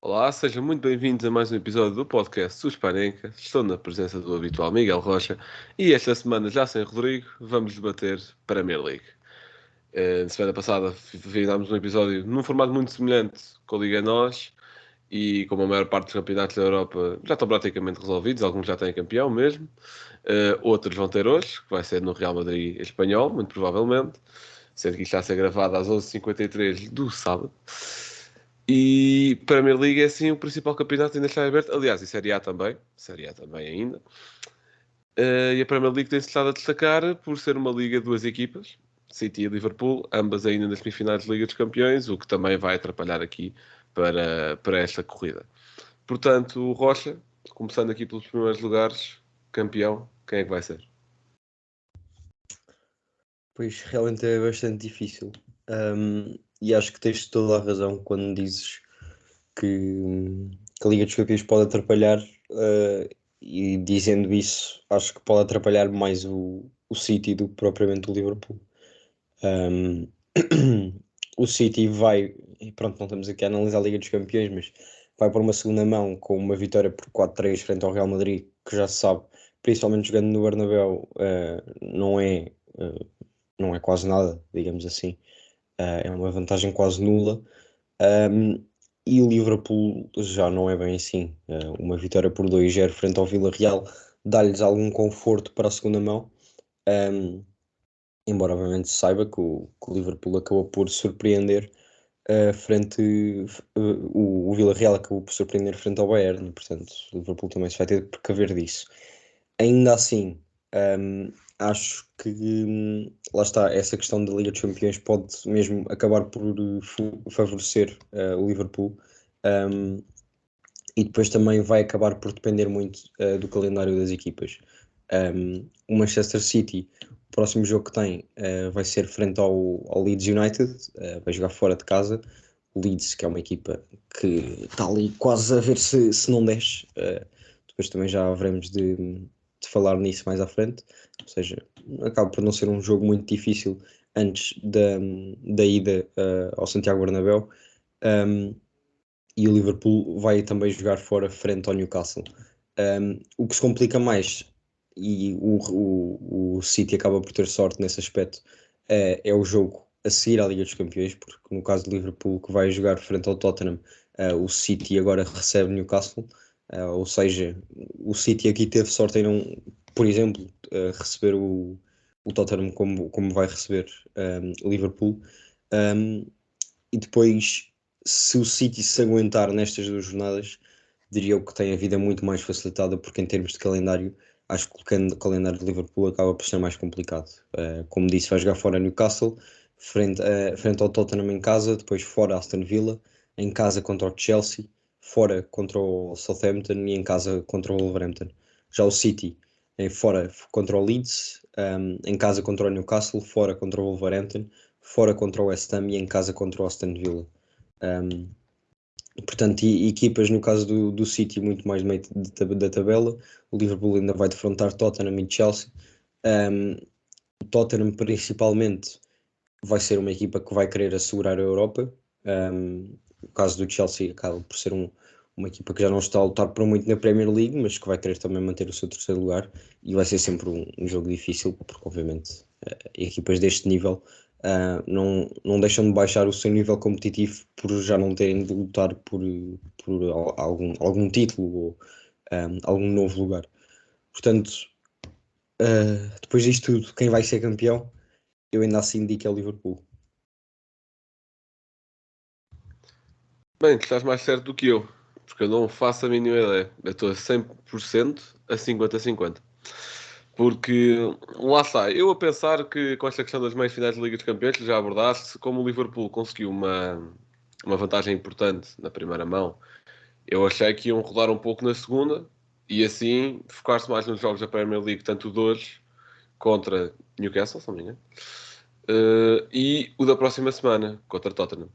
Olá, sejam muito bem-vindos a mais um episódio do podcast Suspanenka. Estou na presença do habitual Miguel Rocha e esta semana, já sem Rodrigo, vamos debater Premier League. Na semana passada fizemos um episódio num formato muito semelhante com a Liga NOS e como a maior parte dos campeonatos da Europa já estão praticamente resolvidos, alguns já têm campeão mesmo, outros vão ter hoje, que vai ser no Real Madrid espanhol, muito provavelmente, sendo que isto está a ser gravado às 11h53 do sábado. E Premier League é assim o principal campeonato, ainda está aberto. Aliás, e Série A também ainda. E a Premier League tem-se estado a destacar por ser uma liga de duas equipas, City e Liverpool, ambas ainda nas semifinais de Liga dos Campeões, o que também vai atrapalhar aqui para esta corrida. Portanto, o Rocha, começando aqui pelos primeiros lugares, campeão, quem é que vai ser? Pois, realmente é bastante difícil. E acho que tens toda a razão quando dizes que a Liga dos Campeões pode atrapalhar, e dizendo isso, acho que pode atrapalhar mais o City do que propriamente o Liverpool. Um, o City vai, e pronto, não estamos aqui a analisar a Liga dos Campeões, mas vai por uma segunda mão com uma vitória por 4-3 frente ao Real Madrid, que já se sabe, principalmente jogando no Bernabéu, não é quase nada, digamos assim. É uma vantagem quase nula. E o Liverpool já não é bem assim. Uma vitória por 2-0 frente ao Villarreal dá-lhes algum conforto para a segunda mão. Embora obviamente se saiba que o Liverpool acabou por surpreender o Villarreal acabou por surpreender frente ao Bayern, portanto o Liverpool também se vai ter de precaver disso. Ainda assim, acho que lá está, essa questão da Liga dos Campeões pode mesmo acabar por favorecer o Liverpool. E depois também vai acabar por depender muito do calendário das equipas. O Manchester City, o próximo jogo que tem vai ser frente ao Leeds United, vai jogar fora de casa. O Leeds, que é uma equipa que está ali quase a ver se não desce. Depois também já haveremos de falar nisso mais à frente. Ou seja, acaba por não ser um jogo muito difícil antes da ida ao Santiago Bernabéu. E o Liverpool vai também jogar fora frente ao Newcastle. O que se complica mais, e o City acaba por ter sorte nesse aspecto, é o jogo a seguir à Liga dos Campeões, porque no caso do Liverpool, que vai jogar frente ao Tottenham, o City agora recebe Newcastle, ou seja, o City aqui teve sorte em não, por exemplo, receber o Tottenham como vai receber o Liverpool. E depois, se o City se aguentar nestas duas jornadas, diria eu que tem a vida muito mais facilitada, porque em termos de calendário, acho que o calendário de Liverpool acaba por ser mais complicado. Como disse, vai jogar fora Newcastle, frente ao Tottenham em casa, depois fora Aston Villa, em casa contra o Chelsea, fora contra o Southampton e em casa contra o Wolverhampton. Já o City, fora contra o Leeds, em casa contra o Newcastle, fora contra o Wolverhampton, fora contra o West Ham e em casa contra o Aston Villa. Portanto, equipas no caso do City muito mais no meio da tabela. O Liverpool ainda vai defrontar Tottenham e Chelsea. O Tottenham principalmente vai ser uma equipa que vai querer assegurar a Europa. O caso do Chelsea acaba por ser uma equipa que já não está a lutar por muito na Premier League, mas que vai querer também manter o seu terceiro lugar, e vai ser sempre um jogo difícil, porque obviamente equipas deste nível não deixam de baixar o seu nível competitivo por já não terem de lutar por algum título ou algum novo lugar. Portanto, depois disto tudo, quem vai ser campeão, eu ainda assim digo que é o Liverpool. Bem, tu estás mais certo do que eu, porque eu não faço a mínima ideia. Eu estou a 100% a 50-50. Porque, lá está, eu a pensar que com esta questão das meias finais da Liga dos Campeões, que já abordaste, como o Liverpool conseguiu uma vantagem importante na primeira mão, eu achei que iam rodar um pouco na segunda e assim focar-se mais nos jogos da Premier League, tanto o de hoje contra Newcastle, se não me engano, e o da próxima semana contra Tottenham.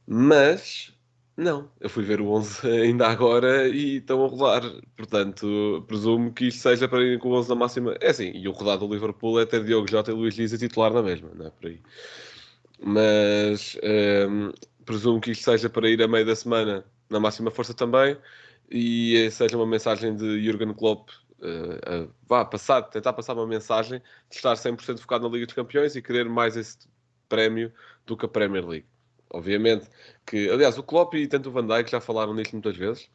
Mas Não, eu fui ver o 11 ainda agora e estão a rodar. Portanto, presumo que isto seja para ir com o 11 na máxima. É assim, e o rodado do Liverpool é ter Diogo Jota e Luís Dias a titular na mesma, não é por aí. Mas presumo que isto seja para ir a meio da semana na máxima força também e seja uma mensagem de Jürgen Klopp tentar passar uma mensagem de estar 100% focado na Liga dos Campeões e querer mais esse prémio do que a Premier League. Obviamente que, aliás, o Klopp e tanto o Van Dijk já falaram nisto muitas vezes,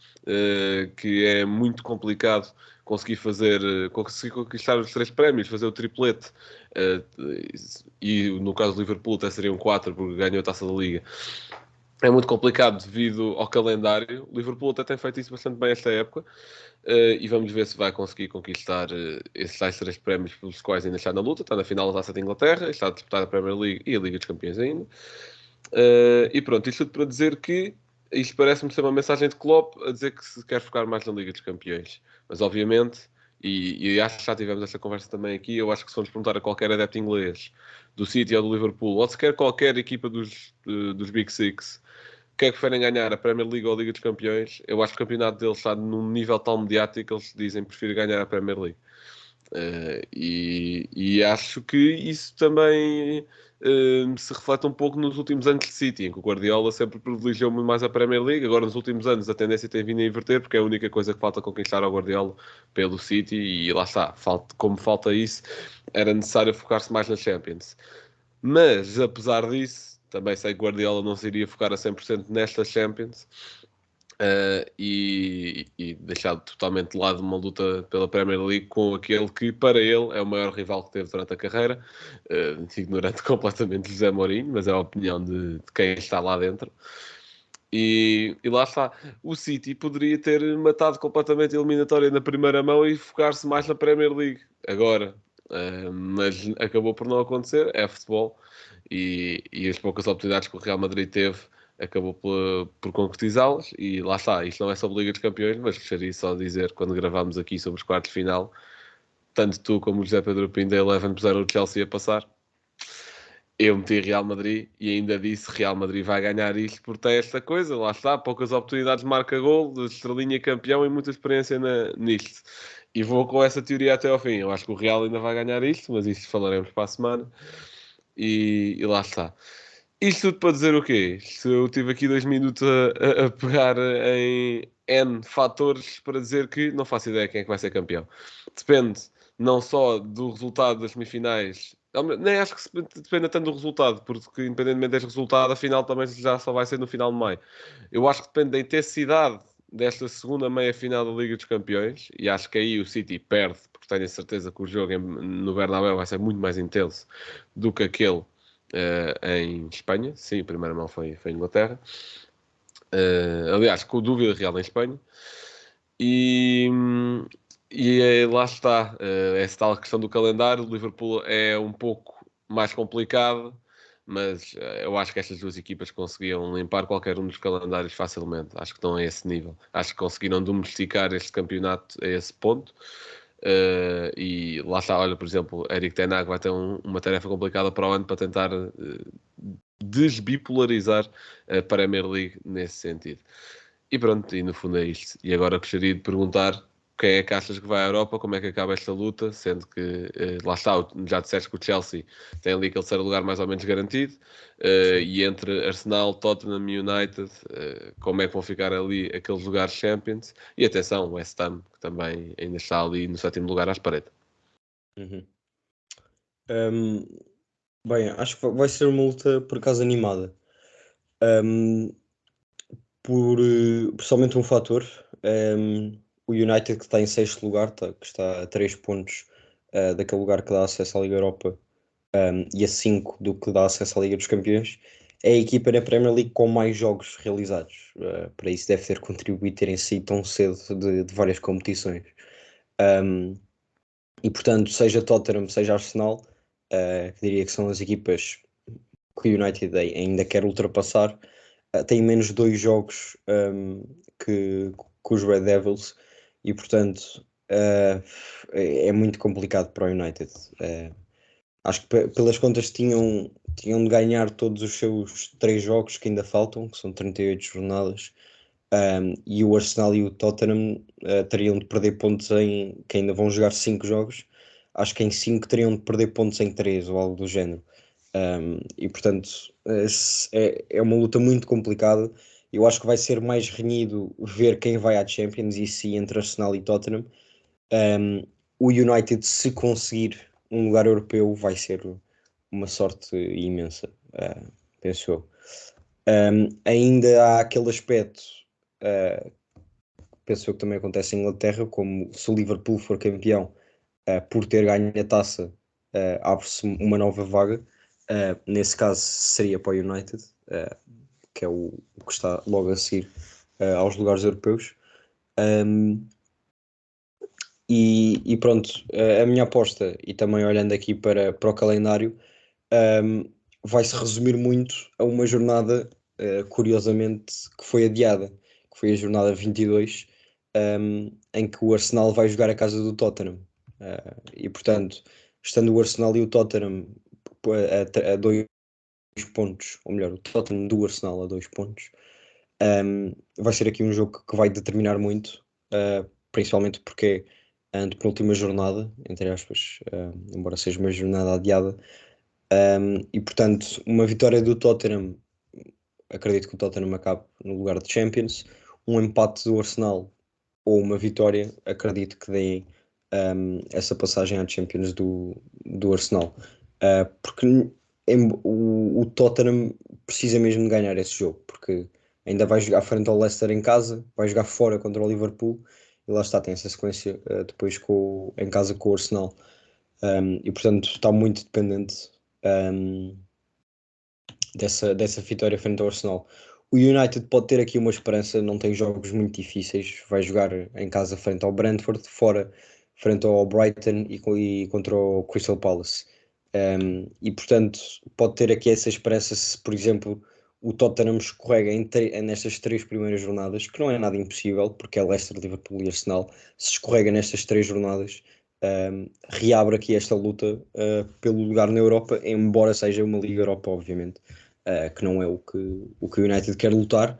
que é muito complicado conseguir conquistar os 3 prémios, fazer o triplete, uh, e no caso do Liverpool até seriam 4 porque ganhou a Taça da Liga. É muito complicado devido ao calendário. O Liverpool até tem feito isso bastante bem esta época, e vamos ver se vai conseguir conquistar esses tais 3 prémios pelos quais ainda está na luta. Está na final da Taça de Inglaterra, está a disputar a Premier League e a Liga dos Campeões ainda. E pronto, isto tudo para dizer que isto parece-me ser uma mensagem de Klopp a dizer que se quer focar mais na Liga dos Campeões. Mas obviamente, e acho que já tivemos esta conversa também aqui, eu acho que se formos perguntar a qualquer adepto inglês do City ou do Liverpool, ou sequer qualquer equipa dos Big Six, que é que preferem ganhar, a Premier League ou a Liga dos Campeões, eu acho que o campeonato deles está num nível tão mediático que eles dizem que preferem ganhar a Premier League. E acho que isso também se reflete um pouco nos últimos anos de City, em que o Guardiola sempre privilegiou muito mais a Premier League. Agora, nos últimos anos, a tendência tem vindo a inverter, porque é a única coisa que falta conquistar ao Guardiola pelo City, e lá está, como falta isso, era necessário focar-se mais na Champions. Mas, apesar disso, também sei que o Guardiola não se iria focar a 100% nesta Champions, e deixado totalmente de lado uma luta pela Premier League com aquele que, para ele, é o maior rival que teve durante a carreira, ignorando completamente José Mourinho, mas é a opinião de quem está lá dentro. E lá está, o City poderia ter matado completamente a eliminatória na primeira mão e focar-se mais na Premier League agora. Mas acabou por não acontecer, é futebol, e as poucas oportunidades que o Real Madrid teve acabou por concretizá-las, e lá está, isto não é sobre Liga dos Campeões, mas gostaria só de dizer, quando gravámos aqui sobre os quartos de final, tanto tu como o José Pedro Pinto da Eleven puseram o Chelsea a passar, eu meti Real Madrid e ainda disse Real Madrid vai ganhar isto porque tem esta coisa, lá está, poucas oportunidades, marca gol, de estrelinha campeão e muita experiência nisto. E vou com essa teoria até ao fim. Eu acho que o Real ainda vai ganhar isto, mas isto falaremos para a semana. E lá está. Isto tudo para dizer o quê? Eu tive aqui 2 minutos a pegar em N fatores para dizer que não faço ideia quem é que vai ser campeão. Depende não só do resultado das semifinais, nem acho que dependa tanto do resultado, porque independentemente deste resultado, a final também já só vai ser no final de maio. Eu acho que depende da intensidade desta segunda meia-final da Liga dos Campeões, e acho que aí o City perde, porque tenho a certeza que o jogo no Bernabéu vai ser muito mais intenso do que aquele em Espanha. Sim, a primeira mão foi em Inglaterra. Aliás, com dúvida real em Espanha. E, lá está. Essa tal questão do calendário. O Liverpool é um pouco mais complicado, mas eu acho que estas duas equipas conseguiam limpar qualquer um dos calendários facilmente. Acho que estão a esse nível. Acho que conseguiram domesticar este campeonato a esse ponto. E lá está, olha, por exemplo, Eric Ten Hag vai ter uma tarefa complicada para o ano para tentar desbipolarizar a Premier League nesse sentido. E pronto, e no fundo é isto. E agora gostaria de perguntar quem é que achas que vai à Europa, como é que acaba esta luta, sendo que, lá está, já disseste que o Chelsea tem ali aquele terceiro lugar mais ou menos garantido, e entre Arsenal, Tottenham e United, como é que vão ficar ali aqueles lugares Champions, e atenção, o West Ham, que também ainda está ali no 7º lugar à espreita. Uhum. Bem, acho que vai ser uma luta por acaso animada. Um, por somente um fator, o United que está em sexto lugar, que está a 3 pontos daquele lugar que dá acesso à Liga Europa, e a 5 do que dá acesso à Liga dos Campeões, é a equipa na Premier League com mais jogos realizados. Para isso deve ter contribuído terem saído tão cedo de várias competições. Um, e portanto, seja Tottenham, seja Arsenal, diria que são as equipas que o United ainda quer ultrapassar. Tem menos 2 jogos que os Red Devils, e portanto é muito complicado para o United. Acho que pelas contas tinham de ganhar todos os seus 3 jogos que ainda faltam, que são 38 jornadas. E o Arsenal e o Tottenham teriam de perder pontos que ainda vão jogar 5 jogos. Acho que em 5 teriam de perder pontos em 3 ou algo do género. E portanto é uma luta muito complicada. Eu acho que vai ser mais renhido ver quem vai à Champions e se entre Arsenal e Tottenham. O United, se conseguir um lugar europeu, vai ser uma sorte imensa, penso eu. Ainda há aquele aspecto, penso eu, que também acontece em Inglaterra, como se o Liverpool for campeão, por ter ganho a taça, abre-se uma nova vaga. Nesse caso seria para o United, que é o que está logo a seguir aos lugares europeus. E pronto, a minha aposta, e também olhando aqui para o calendário, vai-se resumir muito a uma jornada, curiosamente, que foi adiada, que foi a jornada 22, em que o Arsenal vai jogar a casa do Tottenham. E portanto, estando o Arsenal e o Tottenham a 2 pontos, ou melhor, o Tottenham do Arsenal a 2 pontos, vai ser aqui um jogo que vai determinar muito, principalmente porque é a antepenúltima jornada, entre aspas, embora seja uma jornada adiada. E portanto, uma vitória do Tottenham, acredito que o Tottenham acabe no lugar de Champions. Um empate do Arsenal ou uma vitória, acredito que deem essa passagem à Champions do Arsenal. Porque o Tottenham precisa mesmo de ganhar esse jogo, porque ainda vai jogar frente ao Leicester em casa, vai jogar fora contra o Liverpool, e lá está, tem essa sequência depois em casa com o Arsenal. E portanto está muito dependente dessa vitória frente ao Arsenal. O United pode ter aqui uma esperança, não tem jogos muito difíceis, vai jogar em casa frente ao Brentford, fora frente ao Brighton e contra o Crystal Palace. E portanto pode ter aqui essa esperança se, por exemplo, o Tottenham escorrega nestas 3 primeiras jornadas, que não é nada impossível, porque é Leicester, Liverpool e Arsenal. Se escorrega nestas 3 jornadas, reabre aqui esta luta pelo lugar na Europa, embora seja uma Liga Europa, obviamente, que não é o que o United quer lutar,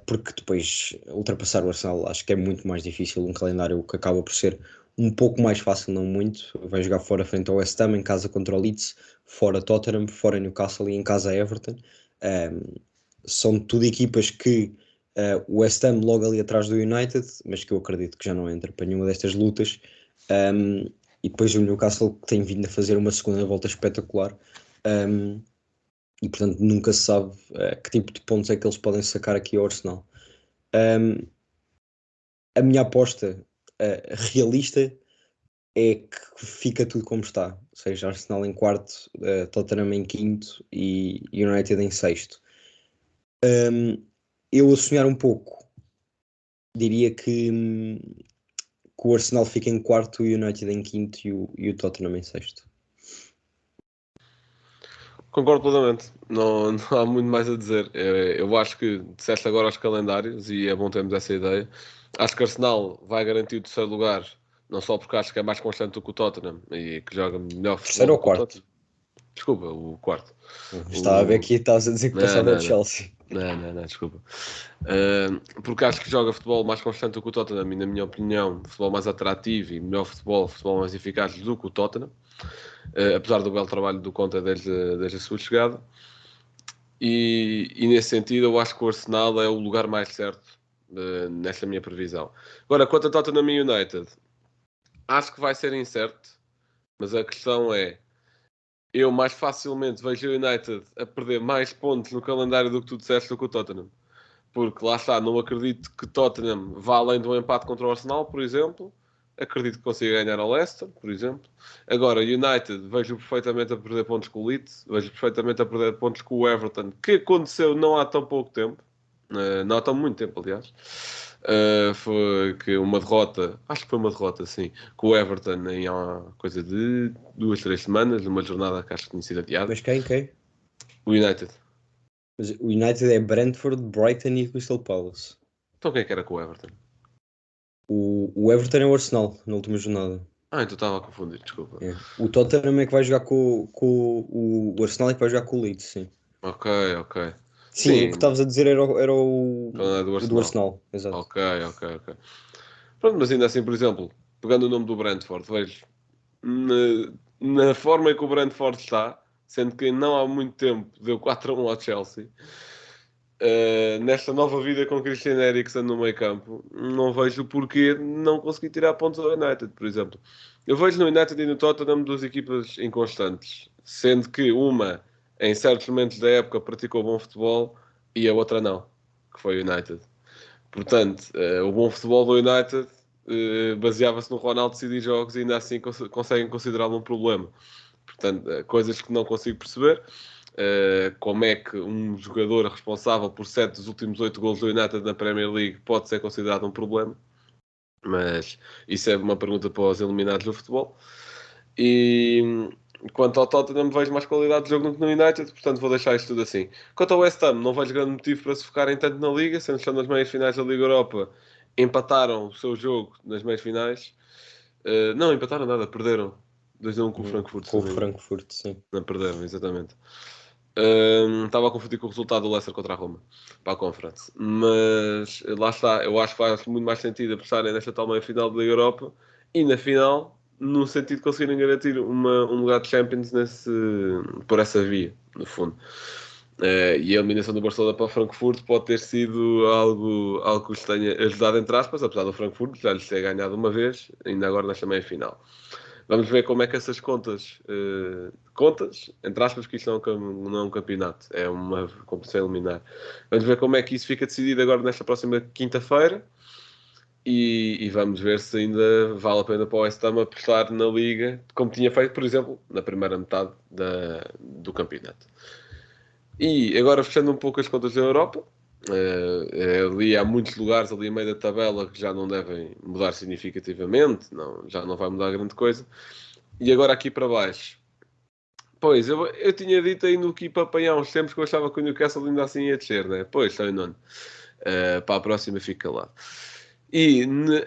porque depois ultrapassar o Arsenal acho que é muito mais difícil, um calendário que acaba por ser um pouco mais fácil, não muito. Vai jogar fora frente ao West Ham, em casa contra o Leeds, fora Tottenham, fora Newcastle e em casa Everton. São tudo equipas que o West Ham logo ali atrás do United, mas que eu acredito que já não entra para nenhuma destas lutas. E depois o Newcastle, que tem vindo a fazer uma segunda volta espetacular. E portanto nunca se sabe que tipo de pontos é que eles podem sacar aqui ao Arsenal. A minha aposta realista é que fica tudo como está, ou seja, Arsenal em quarto, Tottenham em quinto e United em sexto. Eu a sonhar um pouco diria que o Arsenal fica em quarto, o United em quinto e o Tottenham em sexto. Concordo plenamente, não há muito mais a dizer. Eu acho que disseste agora os calendários e é bom termos essa ideia. Acho que Arsenal vai garantir o terceiro lugar, não só porque acho que é mais constante do que o Tottenham e que joga melhor futebol Terceiro do ou que o quarto? Tottenham. Desculpa, o quarto. Estava a ver aqui, estavas a dizer que Não, passava ao não, não. Chelsea. Não, desculpa. Porque acho que joga futebol mais constante do que o Tottenham e, na minha opinião, futebol mais atrativo e melhor futebol mais eficaz do que o Tottenham, apesar do belo trabalho do Conte desde a sua chegada. E nesse sentido, eu acho que o Arsenal é o lugar mais certo nesta minha previsão. Agora, quanto a Tottenham e United, acho que vai ser incerto, mas a questão é: eu mais facilmente vejo o United a perder mais pontos no calendário do que tu disseste do que o Tottenham. Porque lá está, não acredito que Tottenham vá além de um empate contra o Arsenal, por exemplo. Acredito que consiga ganhar ao Leicester, por exemplo. Agora, United, vejo perfeitamente a perder pontos com o Leeds, vejo perfeitamente a perder pontos com o Everton, que aconteceu não há tão pouco tempo, não há tão muito tempo, aliás. Foi que uma derrota, acho que foi uma derrota, sim, com o Everton em há coisa de 2, 3 semanas, numa jornada que acho que tinha sido adiada. Mas quem? O United. Mas o United é Brentford, Brighton e Crystal Palace. Então quem é que era com o Everton? O Everton é o Arsenal na última jornada. Então estava a confundir, desculpa. É. O Tottenham é que vai jogar o Arsenal é que vai jogar com o Leeds, sim. Ok. Sim, o que Sim, estavas a dizer era então é do o do Arsenal. Arsenal, exato. Ok. Pronto, mas ainda assim, por exemplo, pegando o nome do Brentford, vejo na forma em que o Brentford está, sendo que não há muito tempo deu 4-1 ao Chelsea, nesta nova vida com Christian Eriksen no meio campo, não vejo porquê não conseguir tirar pontos ao United, por exemplo. Eu vejo no United e no Tottenham duas equipas inconstantes, sendo que uma, em certos momentos da época, praticou bom futebol e a outra não, que foi o United. Portanto, o bom futebol do United baseava-se no Ronaldo decidir jogos e ainda assim conseguem considerá-lo um problema. Portanto, coisas que não consigo perceber. Como é que um jogador responsável por 7 dos últimos 8 gols do United na Premier League pode ser considerado um problema? Mas isso é uma pergunta para os eliminados do futebol. E quanto ao Tottenham, vejo mais qualidade de jogo do que no United, portanto vou deixar isto tudo assim. Quanto ao West Ham, não vejo grande motivo para se focarem tanto na Liga, sendo que estão nas meias finais da Liga Europa, empataram o seu jogo nas meias finais. Não, empataram nada, perderam 2-1 com o Frankfurt, se Com o não me engano. Frankfurt, sim. Não perderam, exatamente. Estava a confundir com o resultado do Leicester contra a Roma para a Conference, mas lá está. Eu acho que faz muito mais sentido apostarem nesta tal meia final da Liga Europa e na final, no sentido de conseguirem garantir um lugar de Champions por essa via, no fundo. E a eliminação do Barcelona para o Frankfurt pode ter sido algo que os tenha ajudado, entre aspas, apesar do Frankfurt já lhes ter ganhado uma vez, ainda agora nesta meia final. Vamos ver como é que essas contas, entre aspas, que isto não é um campeonato, é uma competição eliminar. Vamos ver como é que isso fica decidido agora nesta próxima quinta-feira e vamos ver se ainda vale a pena para o West Ham apostar na Liga, como tinha feito, por exemplo, na primeira metade do campeonato. E agora fechando um pouco as contas da Europa, ali há muitos lugares ali a meio da tabela que já não devem mudar significativamente, já não vai mudar grande coisa. E agora aqui para baixo. Pois, eu tinha dito aí no que para apanhar uns tempos que eu achava que o Newcastle ainda assim ia descer, né? Pois, está em nono. Para a próxima fica lá. E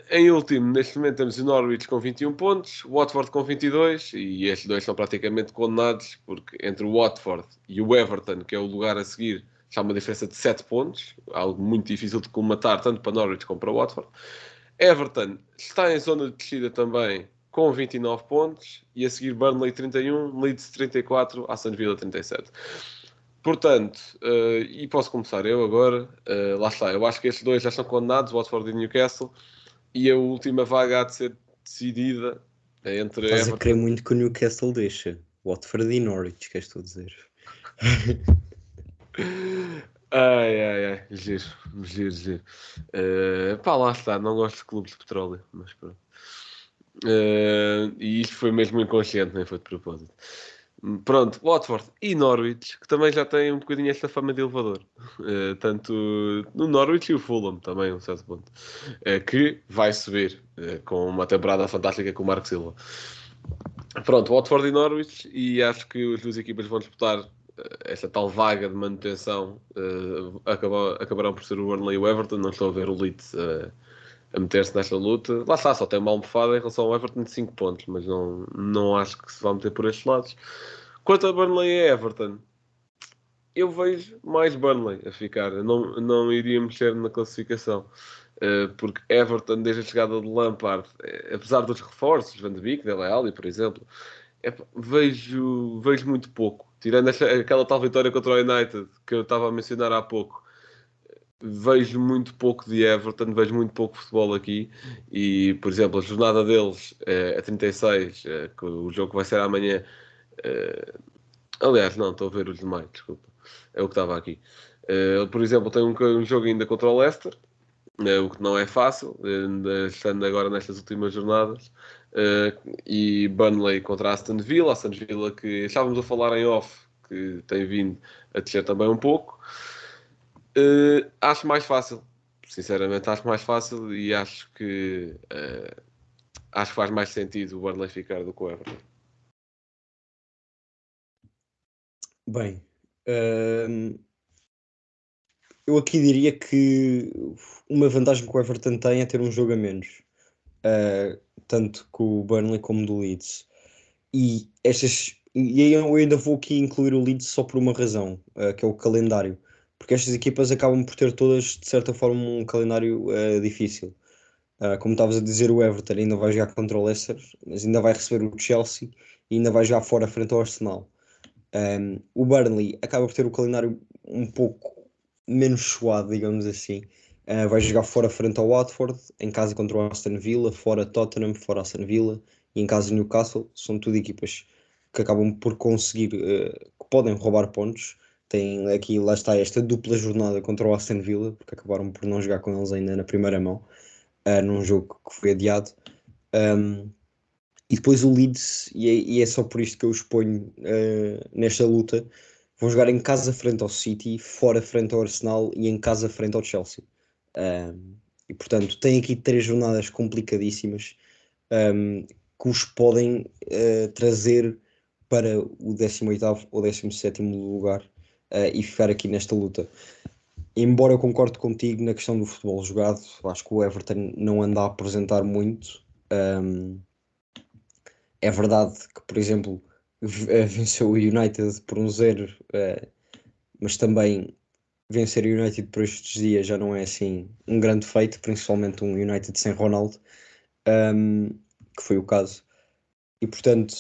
em último, neste momento, temos o Norwich com 21 pontos, o Watford com 22, e estes dois são praticamente condenados, porque entre o Watford e o Everton, que é o lugar a seguir, já há uma diferença de 7 pontos, algo muito difícil de colmatar, tanto para Norwich como para o Watford. Everton está em zona de descida também, com 29 pontos, e a seguir Burnley 31, Leeds 34, Aston Villa 37. Portanto, e posso começar eu agora, lá está, eu acho que estes dois já estão condenados, Watford e Newcastle, e a última vaga há de ser decidida entre Estás a querer Everton. muito que o Newcastle deixa. Watford e Norwich, queres tu dizer? Ai, giro. Pá, lá está, não gosto de clubes de petróleo, mas pronto. E isto foi mesmo inconsciente, nem foi de propósito. Pronto, Watford e Norwich, que também já têm um bocadinho esta fama de elevador. Tanto no Norwich e o Fulham também, um certo ponto. Que vai subir com uma temporada fantástica com o Marco Silva. Pronto, Watford e Norwich, e acho que as duas equipas vão disputar esta tal vaga de manutenção. Acabarão por ser o Burnley e o Everton. Não estou a ver o Leeds a meter-se nesta luta. Lá está, só tem uma almofada em relação ao Everton de 5 pontos, mas não acho que se vá meter por estes lados. Quanto a Burnley e Everton, eu vejo mais Burnley a ficar. Eu não iria mexer na classificação. Porque Everton, desde a chegada de Lampard, apesar dos reforços, Van de Beek, Dele Alli, por exemplo, vejo muito pouco. Tirando aquela tal vitória contra o United que eu estava a mencionar há pouco, vejo muito pouco de Everton, vejo muito pouco futebol aqui. E, por exemplo, a jornada deles é 36, que o jogo vai ser amanhã. eh, Aliás, não, estou a ver os demais, desculpa. É o que estava aqui. Por exemplo, tem um jogo ainda contra o Leicester, o que não é fácil, estando agora nestas últimas jornadas. E Burnley contra Aston Villa que estávamos a falar em off, que tem vindo a descer também um pouco. Acho mais fácil, sinceramente, acho mais fácil e acho que faz mais sentido o Burnley ficar do que o Everton. Bem, eu aqui diria que uma vantagem que o Everton tem é ter um jogo a menos. tanto com o Burnley como do Leeds. E aí eu ainda vou aqui incluir o Leeds só por uma razão, que é o calendário. Porque estas equipas acabam por ter todas, de certa forma, um calendário difícil. Como estavas a dizer, o Everton ainda vai jogar contra o Leicester, mas ainda vai receber o Chelsea e ainda vai jogar fora frente ao Arsenal. O Burnley acaba por ter o calendário um pouco menos suado, digamos assim. Vai jogar fora frente ao Watford, em casa contra o Aston Villa, fora Tottenham, fora Aston Villa e em casa Newcastle. São tudo equipas que acabam por conseguir, que podem roubar pontos. Tem aqui, lá está, esta dupla jornada contra o Aston Villa, porque acabaram por não jogar com eles ainda na primeira mão, num jogo que foi adiado. Um, e depois o Leeds, e é só por isto que eu os ponho nesta luta, vão jogar em casa frente ao City, fora frente ao Arsenal e em casa frente ao Chelsea. E portanto, tem aqui 3 jornadas complicadíssimas, que os podem trazer para o 18º ou 17º lugar, e ficar aqui nesta luta. Embora eu concorde contigo na questão do futebol jogado, acho que o Everton não anda a apresentar muito. É verdade que, por exemplo, venceu o United por 1-0, mas também vencer o United por estes dias já não é assim um grande feito, principalmente um United sem Ronaldo, que foi o caso. E portanto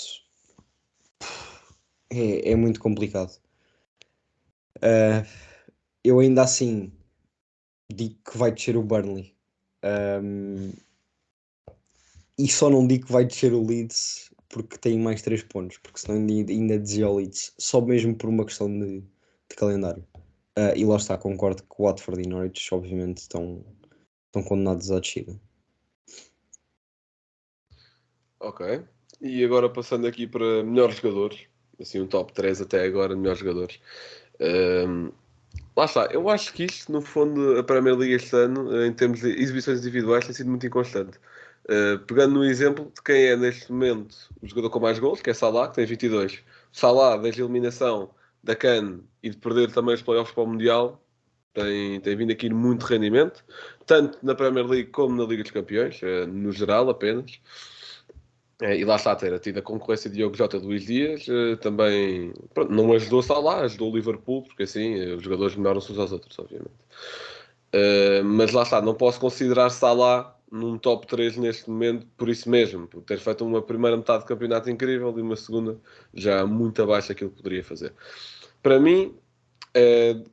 é muito complicado. Eu ainda assim digo que vai descer o Burnley. E só não digo que vai descer o Leeds porque tem mais 3 pontos, porque senão ainda dizia o Leeds, só mesmo por uma questão de calendário. E lá está, concordo que o Watford e Norwich obviamente estão condenados à descida. Ok. E agora passando aqui para melhores jogadores, assim um top 3 até agora, melhores jogadores. Ahm, Lá está, eu acho que isto, no fundo, a Premier League este ano, em termos de exibições individuais, tem sido muito inconstante. Pegando no exemplo de quem é neste momento o jogador com mais gols, que é Salah, que tem 22. Salah, desde a eliminação da CAN e de perder também os playoffs para o Mundial, tem vindo aqui muito rendimento, tanto na Premier League como na Liga dos Campeões, no geral apenas. E lá está a ter tido a concorrência de Diogo Jota de Luís Dias, também pronto, não ajudou Salah, ajudou o Liverpool, porque assim os jogadores melhoram-se uns aos outros, obviamente. Mas lá está, não posso considerar Salah num top 3 neste momento por isso mesmo, por ter feito uma primeira metade de campeonato incrível e uma segunda já muito abaixo daquilo que poderia fazer. Para mim,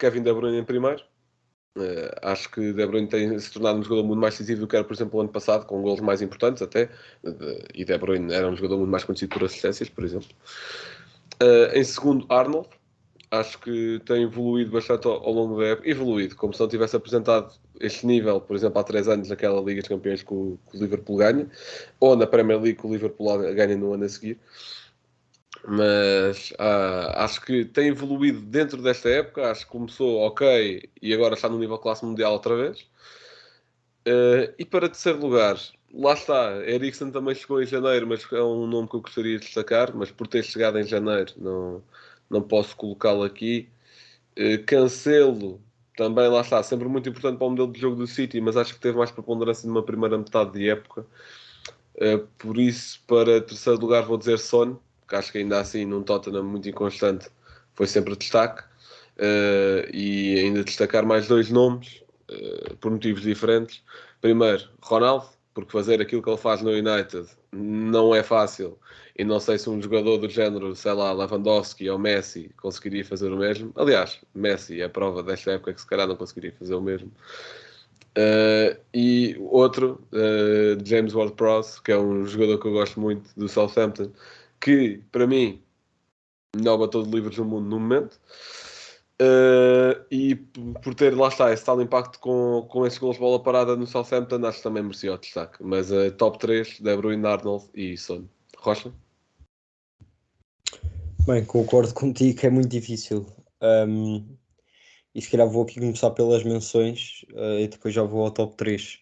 Kevin De Bruyne em primeiro. Acho que De Bruyne tem se tornado um jogador muito mais decisivo do que era, por exemplo, o ano passado, com gols mais importantes até. E De Bruyne era um jogador muito mais conhecido por assistências, por exemplo. Em segundo, Arnold. Acho que tem evoluído bastante ao longo da época. Evoluído, como se não tivesse apresentado este nível, por exemplo, há 3 anos naquela Liga dos Campeões que o Liverpool ganha, ou na Premier League que o Liverpool ganha no ano a seguir. Mas acho que tem evoluído dentro desta época. Acho que começou ok e agora está no nível classe mundial outra vez. E para terceiro lugar, lá está. Eriksen também chegou em janeiro, mas é um nome que eu gostaria de destacar. Mas por ter chegado em janeiro, não posso colocá-lo aqui. Cancelo, também lá está. Sempre muito importante para o modelo de jogo do City, mas acho que teve mais preponderância numa primeira metade de época. Por isso, para terceiro lugar, vou dizer Son, que acho que ainda assim, num Tottenham muito inconstante, foi sempre destaque. E ainda destacar mais 2 nomes, por motivos diferentes. Primeiro, Ronaldo, porque fazer aquilo que ele faz no United não é fácil. E não sei se um jogador do género, sei lá, Lewandowski ou Messi conseguiria fazer o mesmo. Aliás, Messi é a prova desta época que se calhar não conseguiria fazer o mesmo. E outro, James Ward-Prowse, que é um jogador que eu gosto muito do Southampton, que para mim melhor batedor de livros do mundo no momento. E por ter, lá está, esse tal impacto com esses gols de bola parada no Southampton, acho que também merecia o destaque. Mas top 3, De Bruyne, Arnold e Son. Rocha? Bem, concordo contigo que é muito difícil. E se calhar vou aqui começar pelas menções, e depois já vou ao top 3.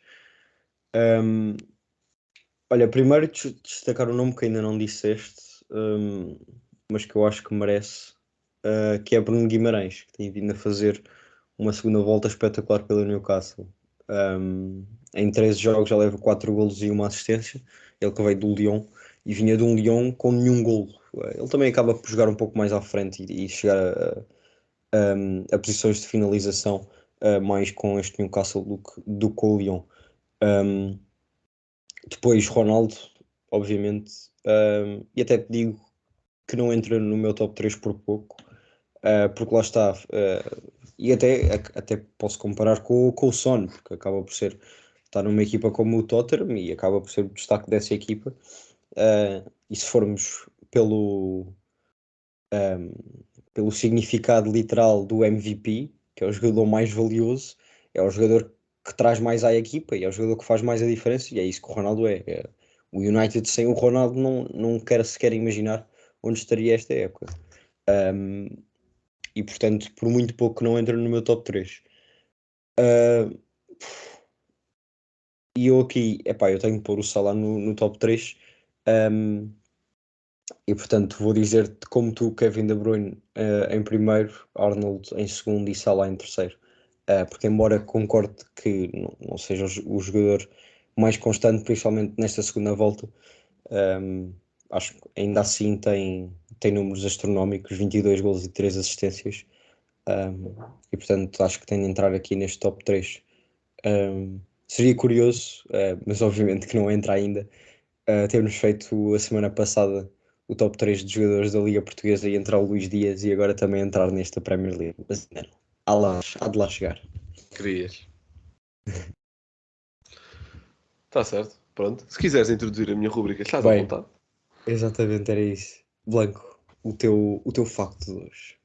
Olha, primeiro destacar um nome que ainda não disseste, mas que eu acho que merece, que é Bruno Guimarães, que tem vindo a fazer uma segunda volta espetacular pelo Newcastle. Em 13 jogos já leva 4 golos e uma assistência. Ele que veio do Lyon e vinha de um Lyon com nenhum golo. Ele também acaba por jogar um pouco mais à frente e chegar a posições de finalização mais com este Newcastle do que o Lyon. Um, Depois Ronaldo, obviamente, e até te digo que não entra no meu top 3 por pouco, porque lá está, e até posso comparar com o Son, porque acaba por ser, está numa equipa como o Tottenham e acaba por ser o destaque dessa equipa. E se formos pelo significado literal do MVP, que é o jogador mais valioso, é o jogador que traz mais à equipa e é o jogador que faz mais a diferença, e é isso que o Ronaldo é. O United sem o Ronaldo não quer sequer imaginar onde estaria esta época. Um, e portanto, por muito pouco não entra no meu top 3. E eu aqui, epá, eu tenho que pôr o Salah no top 3. Um, e portanto vou dizer-te como tu, Kevin De Bruyne em primeiro, Arnold em segundo e Salah em terceiro. Porque embora concorde que não seja o jogador mais constante, principalmente nesta segunda volta, acho que ainda assim tem números astronómicos, 22 gols e 3 assistências. E portanto acho que tem de entrar aqui neste top 3. Seria curioso, mas obviamente que não entra ainda, termos feito a semana passada o top 3 de jogadores da Liga Portuguesa e entrar o Luís Dias e agora também entrar nesta Premier League. Mas não, há de lá chegar. Querias. Está certo. Pronto. Se quiseres introduzir a minha rubrica, estás à Bem, vontade. exatamente era isso. Blanco, o teu facto de hoje.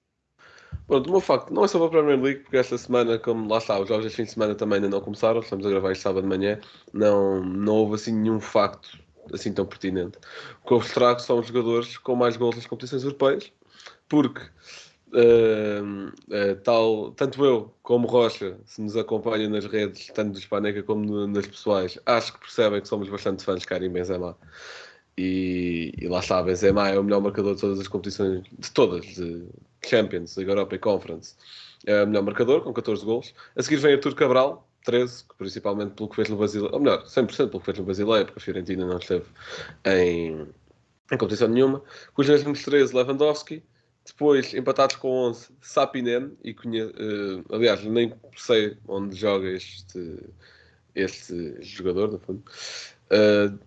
Pronto, o meu facto não é sobre a Premier League, porque esta semana, como lá está, os jogos deste fim de semana também ainda não começaram, estamos a gravar este sábado de manhã, não houve assim nenhum facto assim tão pertinente. O que eu vos trago são os jogadores com mais gols nas competições europeias, porque tanto eu como Rocha, se nos acompanham nas redes, tanto do Hispaneca como nas pessoais, acho que percebem que somos bastante fãs de Karim Benzema. E lá está, Benzema é o melhor marcador de todas as competições, de todas, de Champions, Liga Europa e Conference. É o melhor marcador, com 14 gols. A seguir vem Artur Cabral, 13, principalmente pelo que fez no Brasileiro, ou melhor, 100% pelo que fez no Brasileiro, porque a Fiorentina não esteve em competição nenhuma. Com os mesmos 13, Lewandowski. Depois, empatados com 11, Sapinen. E aliás, nem sei onde joga este jogador, no fundo.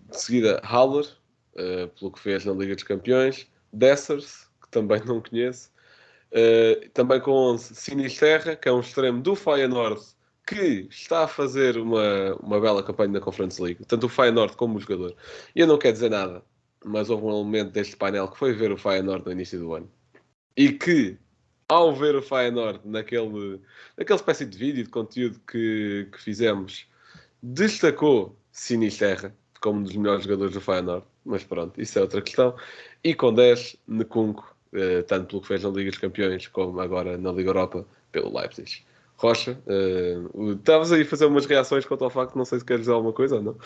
De seguida, Haller, pelo que fez na Liga dos Campeões. Dessers, que também não conheço. Também com 11, Sinisterra, que é um extremo do Feyenoord, que está a fazer uma bela campanha na Conference League. Tanto o Feyenoord como o jogador. E eu não quero dizer nada, mas houve um elemento deste painel que foi ver o Feyenoord no início do ano. E que, ao ver o Feyenoord naquela espécie de vídeo, de conteúdo que fizemos, destacou Sinisterra como um dos melhores jogadores do Feyenoord, mas pronto, isso é outra questão. E com 10, Nkunku, tanto pelo que fez na Liga dos Campeões como agora na Liga Europa, pelo Leipzig. Rocha, estavas aí a fazer umas reações quanto ao facto, não sei se queres dizer alguma coisa ou não,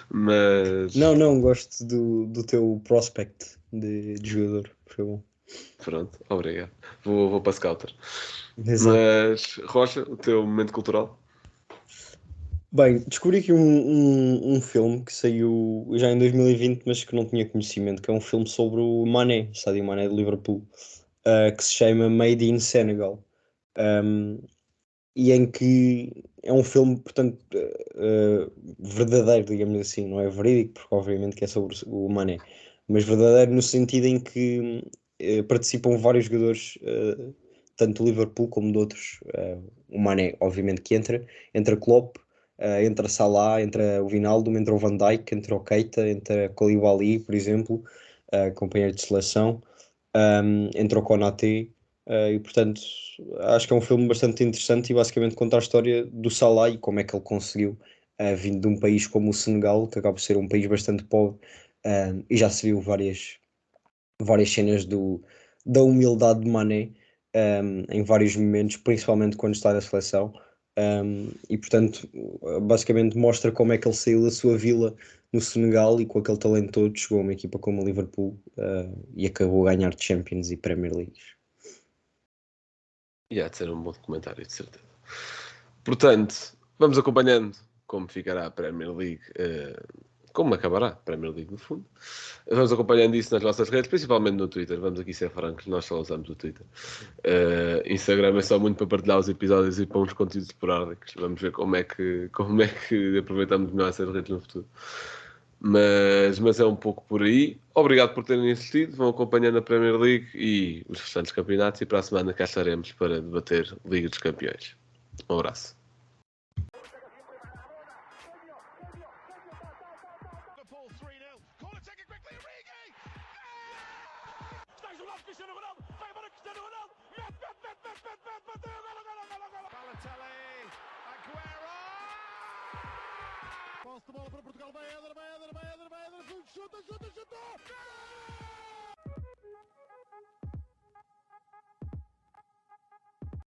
mas Não, gosto do teu prospect de jogador. Foi bom. pronto, obrigado. Vou para Scouter. Exato. Mas, Rocha, o teu momento cultural? Bem, descobri aqui um filme que saiu já em 2020, mas que não tinha conhecimento, que é um filme sobre o Mané, Sadio Mané de Liverpool, que se chama Made in Senegal. Um, e em que é um filme, portanto, verdadeiro, digamos assim, não é verídico, porque obviamente que é sobre o Mané, mas verdadeiro no sentido em que participam vários jogadores, tanto do Liverpool como de outros. O Mané, obviamente, que entra Klopp, entra Salah, entra o Wijnaldum, entra o Van Dijk, entra o Keita, entra Koulibaly, por exemplo, companheiro de seleção, entra o Konaté. E portanto acho que é um filme bastante interessante e basicamente conta a história do Salah e como é que ele conseguiu, vindo de um país como o Senegal, que acaba por ser um país bastante pobre, e já se viu várias cenas da humildade de Mané, em vários momentos, principalmente quando está na seleção. E portanto, basicamente mostra como é que ele saiu da sua vila no Senegal e com aquele talento todo chegou a uma equipa como o Liverpool, e acabou a ganhar Champions e Premier League. E há de ser um bom documentário, de certeza. Portanto, Vamos acompanhando como ficará a Premier League, como acabará a Premier League no fundo. Vamos acompanhando isso nas nossas redes, principalmente no Twitter. Vamos aqui ser francos, nós só usamos o Twitter. Instagram é só muito para partilhar os episódios e para uns conteúdos esporádicos. Vamos ver como é que aproveitamos melhor essas redes no futuro. Mas é um pouco por aí. Obrigado por terem assistido. Vão acompanhando a Premier League e os restantes campeonatos. E para a semana cá estaremos para debater Liga dos Campeões. Um abraço. Posse de bola para Portugal, vai Éder, chuta!